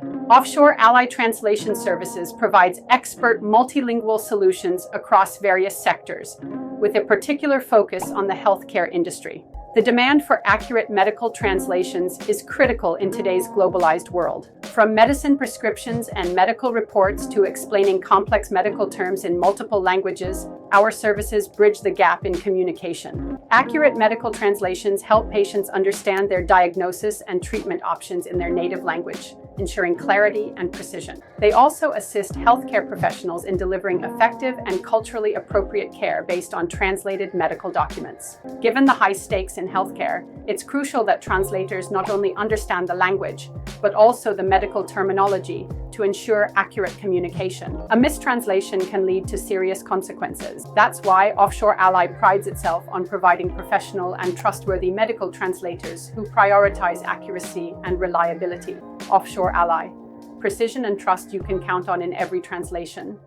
OffshoreAlly Translation Services provides expert multilingual solutions across various sectors, with a particular focus on the healthcare industry. The demand for accurate medical translations is critical in today's globalized world. From medicine prescriptions and medical reports to explaining complex medical terms in multiple languages, our services bridge the gap in communication. Accurate medical translations help patients understand their diagnosis and treatment options in their native language, ensuring clarity and precision. They also assist healthcare professionals in delivering effective and culturally appropriate care based on translated medical documents. Given the high stakes in healthcare, it's crucial that translators not only understand the language, but also the medical terminology to ensure accurate communication. A mistranslation can lead to serious consequences. That's why OffshoreAlly prides itself on providing professional and trustworthy medical translators who prioritize accuracy and reliability. OffshoreAlly, precision and trust you can count on in every translation.